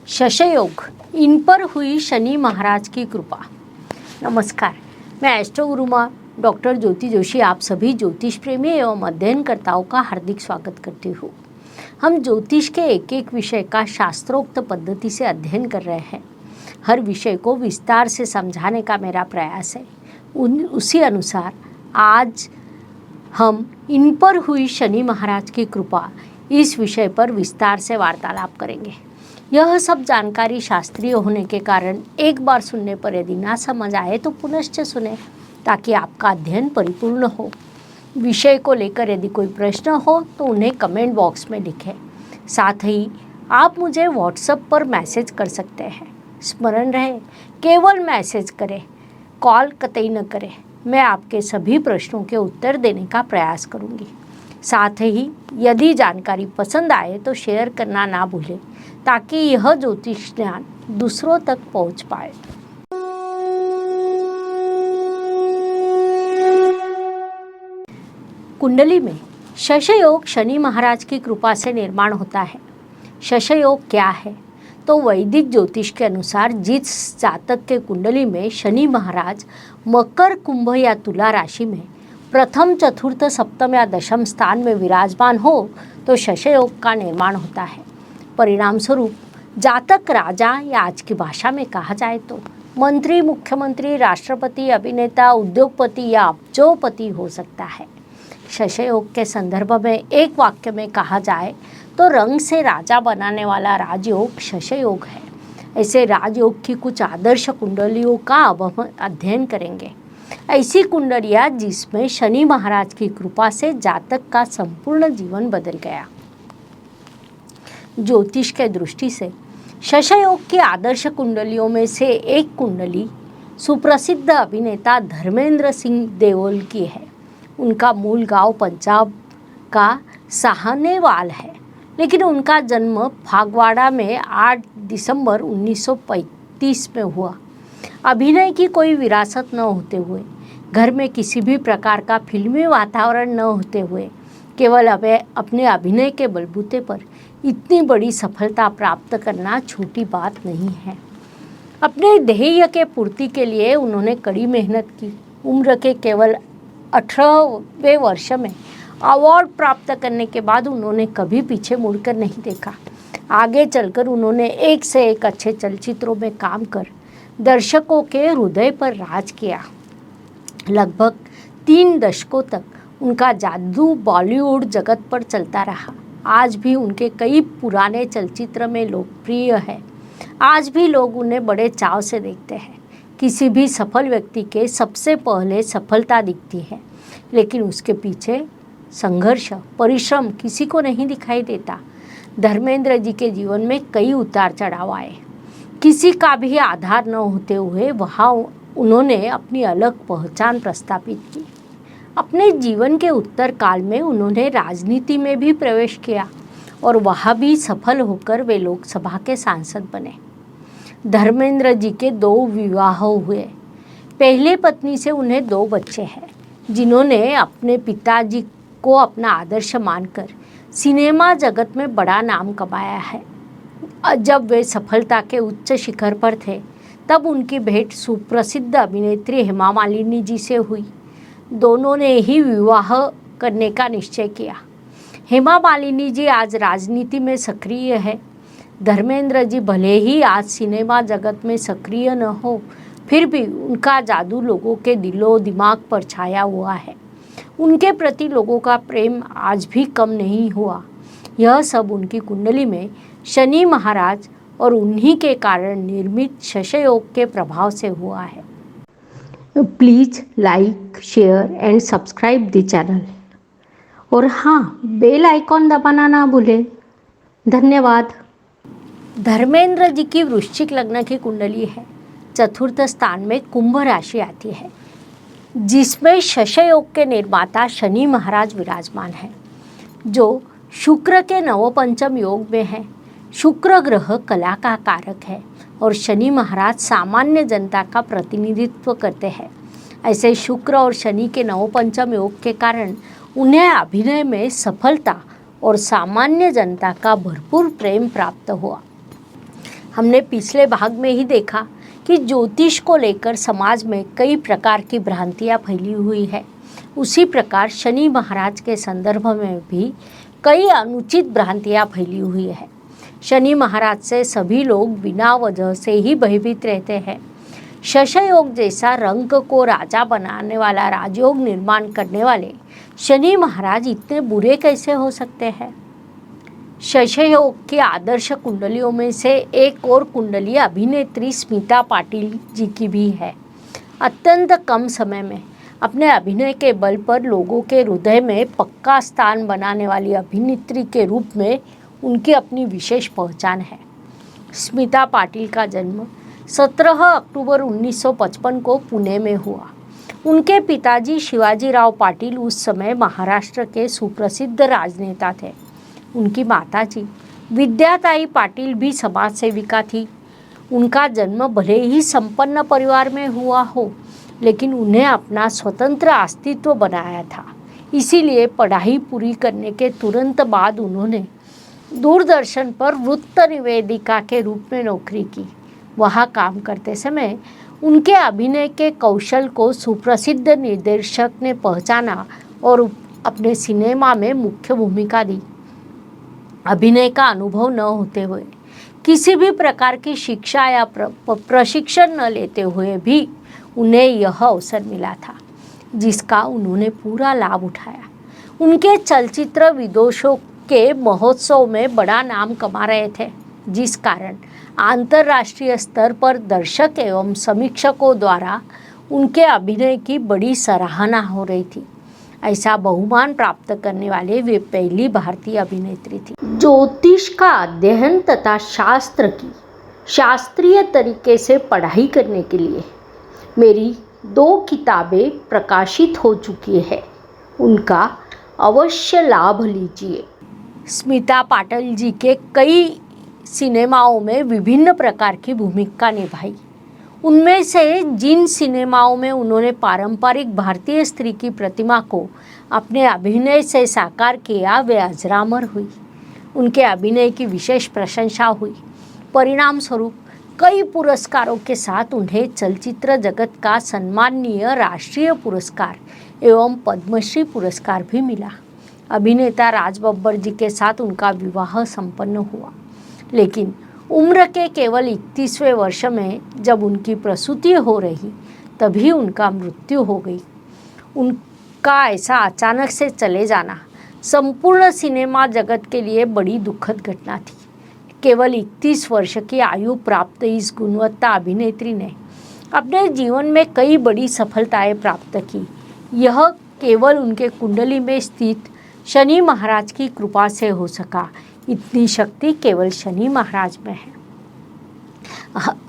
शशयोग, इन पर हुई शनि महाराज की कृपा। नमस्कार, मैं एस्ट्रो गुरुमा डॉक्टर ज्योति जोशी आप सभी ज्योतिष प्रेमी एवं अध्ययनकर्ताओं का हार्दिक स्वागत करती हूँ। हम ज्योतिष के एक एक विषय का शास्त्रोक्त पद्धति से अध्ययन कर रहे हैं। हर विषय को विस्तार से समझाने का मेरा प्रयास है। उसी अनुसार आज हम इन पर हुई शनि महाराज की कृपा इस विषय पर विस्तार से वार्तालाप करेंगे। यह सब जानकारी शास्त्रीय होने के कारण एक बार सुनने पर यदि ना समझ आए तो पुनश्च सुने, ताकि आपका अध्ययन परिपूर्ण हो। विषय को लेकर यदि कोई प्रश्न हो तो उन्हें कमेंट बॉक्स में लिखें। साथ ही आप मुझे व्हाट्सएप पर मैसेज कर सकते हैं। स्मरण रहे, केवल मैसेज करें, कॉल कतई न करें। मैं आपके सभी प्रश्नों के उत्तर देने का प्रयास करूंगी। साथ ही यदि जानकारी पसंद आए तो शेयर करना ना भूलें, ताकि यह ज्योतिष ज्ञान दूसरों तक पहुंच पाए। कुंडली में शशयोग शनि महाराज की कृपा से निर्माण होता है। शशयोग क्या है? तो वैदिक ज्योतिष के अनुसार जिस जातक के कुंडली में शनि महाराज मकर, कुंभ या तुला राशि में प्रथम, चतुर्थ, सप्तम या दशम स्थान में विराजमान हो तो शशयोग का निर्माण होता है। परिणाम स्वरूप जातक राजा, या आज की भाषा में कहा जाए तो मंत्री, मुख्यमंत्री, राष्ट्रपति, अभिनेता, उद्योगपति या अब्जोपति हो सकता है। शशयोग के संदर्भ में एक वाक्य में कहा जाए तो रंग से राजा बनाने वाला राजयोग शशयोग है। ऐसे राजयोग की कुछ आदर्श कुंडलियों का अब हम अध्ययन करेंगे। ऐसी कुंडलियाँ जिसमें शनि महाराज की कृपा से जातक का संपूर्ण जीवन बदल गया। ज्योतिष के दृष्टि से शशयोग की आदर्श कुंडलियों में से एक कुंडली सुप्रसिद्ध अभिनेता धर्मेंद्र सिंह देओल की है। उनका मूल गांव पंजाब का साहनेवाल है, लेकिन उनका जन्म फागवाड़ा में 8 दिसंबर 1935 में हुआ। अभिनय की कोई विरासत न होते हुए, घर में किसी भी प्रकार का फिल्मी वातावरण न होते हुए, केवल अपने अभिनय के बलबूते पर इतनी बड़ी सफलता प्राप्त करना छोटी बात नहीं है। अपने ध्येय के पूर्ति के लिए उन्होंने कड़ी मेहनत की। उम्र के केवल 18वें वर्ष में अवार्ड प्राप्त करने के बाद उन्होंने कभी पीछे मुड़कर नहीं देखा। आगे चलकर उन्होंने एक से एक अच्छे चलचित्रों में काम कर दर्शकों के हृदय पर राज किया। लगभग 3 दशकों तक उनका जादू बॉलीवुड जगत पर चलता रहा। आज भी उनके कई पुराने चलचित्र में लोकप्रिय है। आज भी लोग उन्हें बड़े चाव से देखते हैं। किसी भी सफल व्यक्ति के सबसे पहले सफलता दिखती है, लेकिन उसके पीछे संघर्ष, परिश्रम किसी को नहीं दिखाई देता। धर्मेंद्र जी के जीवन में कई उतार चढ़ाव आए। किसी का भी आधार न होते हुए वहाँ उन्होंने अपनी अलग पहचान प्रस्थापित की। अपने जीवन के उत्तर काल में उन्होंने राजनीति में भी प्रवेश किया और वहाँ भी सफल होकर वे लोकसभा के सांसद बने। धर्मेंद्र जी के 2 विवाह हुए। पहले पत्नी से उन्हें 2 बच्चे हैं, जिन्होंने अपने पिताजी को अपना आदर्श मानकर सिनेमा जगत में बड़ा नाम कमाया है। जब वे सफलता के उच्च शिखर पर थे, तब उनकी भेंट सुप्रसिद्ध अभिनेत्री हेमा मालिनी जी से हुई। दोनों ने ही विवाह करने का निश्चय किया। हेमा मालिनी जी आज राजनीति में सक्रिय है। धर्मेंद्र जी भले ही आज सिनेमा जगत में सक्रिय न हो, फिर भी उनका जादू लोगों के दिलो दिमाग पर छाया हुआ है। उनके प्रति लोगों का प्रेम आज भी कम नहीं हुआ। यह सब उनकी कुंडली में शनि महाराज और उन्हीं के कारण निर्मित शशयोग के प्रभाव से हुआ है। Please like, share and subscribe the channel, और हाँ, बेल आइकॉन दबाना ना भूलें। धन्यवाद। धर्मेंद्र जी की वृश्चिक लग्न की कुंडली है। चतुर्थ स्थान में कुंभ राशि आती है, जिसमें शशयोग के निर्माता शनि महाराज विराजमान है, जो शुक्र के नवपंचम योग में है। शुक्र ग्रह कला का कारक है और शनि महाराज सामान्य जनता का प्रतिनिधित्व करते हैं। ऐसे शुक्र और शनि के नवपंचम योग के कारण उन्हें अभिनय में सफलता और सामान्य जनता का भरपूर प्रेम प्राप्त हुआ। हमने पिछले भाग में ही देखा कि ज्योतिष को लेकर समाज में कई प्रकार की भ्रांतियां फैली हुई है। उसी प्रकार शनि महाराज के संदर्भ में भी कई अनुचित भ्रांतियां फैली हुई है। शनि महाराज से सभी लोग बिना वजह से ही भयभीत रहते हैं। शशय योग जैसा रंक को राजा बनाने वाला राजयोग निर्माण करने वाले शनि महाराज इतने बुरे कैसे हो सकते हैं? शशय योग की आदर्श कुंडलियों में से एक और कुंडली अभिनेत्री स्मिता पाटिल जी की भी है। अत्यंत कम समय में अपने अभिनय के बल पर लोगों के हृदय में पक्का स्थान बनाने वाली अभिनेत्री के रूप में उनकी अपनी विशेष पहचान है। स्मिता पाटिल का जन्म 17 अक्टूबर 1955 को पुणे में हुआ। उनके पिताजी शिवाजीराव पाटिल उस समय महाराष्ट्र के सुप्रसिद्ध राजनेता थे। उनकी माताजी विद्याताई पाटिल भी समाज सेविका थी। उनका जन्म भले ही संपन्न परिवार में हुआ हो, लेकिन उन्हें अपना स्वतंत्र अस्तित्व बनाया था। इसीलिए पढ़ाई पूरी करने के तुरंत बाद उन्होंने दूरदर्शन पर वृत्त निवेदिका के रूप में नौकरी की। वहाँ काम करते समय उनके अभिनय के कौशल को सुप्रसिद्ध निर्देशक ने पहचाना और अपने सिनेमा में मुख्य भूमिका दी। अभिनय का अनुभव न होते हुए, किसी भी प्रकार की शिक्षा या प्रशिक्षण न लेते हुए भी उन्हें यह अवसर मिला था, जिसका उन्होंने पूरा लाभ उठाया। उनके चलचित्र विदेशों के महोत्सव में बड़ा नाम कमा रहे थे, जिस कारण अंतर्राष्ट्रीय स्तर पर दर्शक एवं समीक्षकों द्वारा उनके अभिनय की बड़ी सराहना हो रही थी। ऐसा बहुमान प्राप्त करने वाले वे पहली भारतीय अभिनेत्री थी। ज्योतिष का अध्ययन तथा शास्त्र की शास्त्रीय तरीके से पढ़ाई करने के लिए मेरी 2 किताबें प्रकाशित हो चुकी है, उनका अवश्य लाभ लीजिए। स्मिता पाटिल जी के कई सिनेमाओं में विभिन्न प्रकार की भूमिका निभाई। उनमें से जिन सिनेमाओं में उन्होंने पारंपरिक भारतीय स्त्री की प्रतिमा को अपने अभिनय से साकार किया, वे अजरामर हुई। उनके अभिनय की विशेष प्रशंसा हुई। परिणाम स्वरूप कई पुरस्कारों के साथ उन्हें चलचित्र जगत का सम्माननीय राष्ट्रीय पुरस्कार एवं पद्मश्री पुरस्कार भी मिला। अभिनेता राज बब्बर जी के साथ उनका विवाह संपन्न हुआ, लेकिन उम्र के केवल 31वें वर्ष में जब उनकी प्रसूति हो रही तभी उनका मृत्यु हो गई। उनका ऐसा अचानक से चले जाना संपूर्ण सिनेमा जगत के लिए बड़ी दुखद घटना थी। केवल 31 वर्ष की आयु प्राप्त इस गुणवत्ता अभिनेत्री ने अपने जीवन में कई बड़ी सफलताएं प्राप्त की। यह केवल उनके कुंडली में स्थित शनि महाराज की कृपा से हो सका। इतनी शक्ति केवल शनि महाराज में है।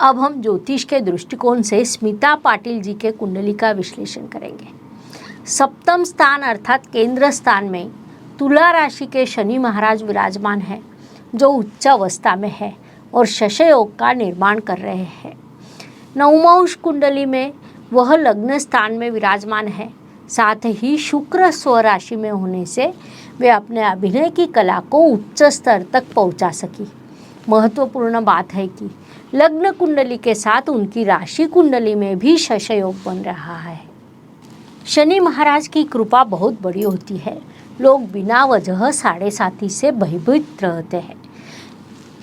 अब हम ज्योतिष के दृष्टिकोण से स्मिता पाटिल जी के कुंडली का विश्लेषण करेंगे। सप्तम स्थान अर्थात केंद्र स्थान में तुला राशि के शनि महाराज विराजमान है, जो उच्च अवस्था में है और शशय योग का निर्माण कर रहे हैं। नवमांश कुंडली में वह लग्न स्थान में विराजमान है। साथ ही शुक्र स्वराशि में होने से वे अपने अभिनय की कला को उच्च स्तर तक पहुंचा सकी। महत्वपूर्ण बात है कि लग्न कुंडली के साथ उनकी राशि कुंडली में भी शशय योग बन रहा है। शनि महाराज की कृपा बहुत बड़ी होती है। लोग बिना वजह साढ़े साथी से भयभीत रहते हैं।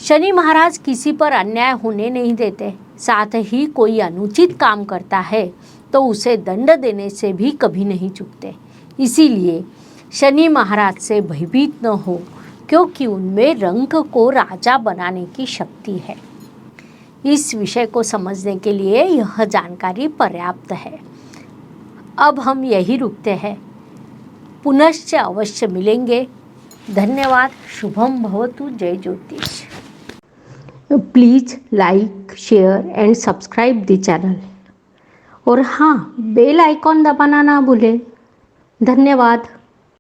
शनि महाराज किसी पर अन्याय होने नहीं देते। साथ ही कोई अनुचित काम करता है तो उसे दंड देने से भी कभी नहीं चूकते। इसीलिए शनि महाराज से भयभीत न हो, क्योंकि उनमें रंक को राजा बनाने की शक्ति है। इस विषय को समझने के लिए यह जानकारी पर्याप्त है। अब हम यही रुकते हैं। पुनश्च अवश्य मिलेंगे। धन्यवाद। शुभम भवतु। जय ज्योतिष। Please like, share and subscribe the channel. और हाँ, बेल आइकॉन दबाना ना भूलें। धन्यवाद।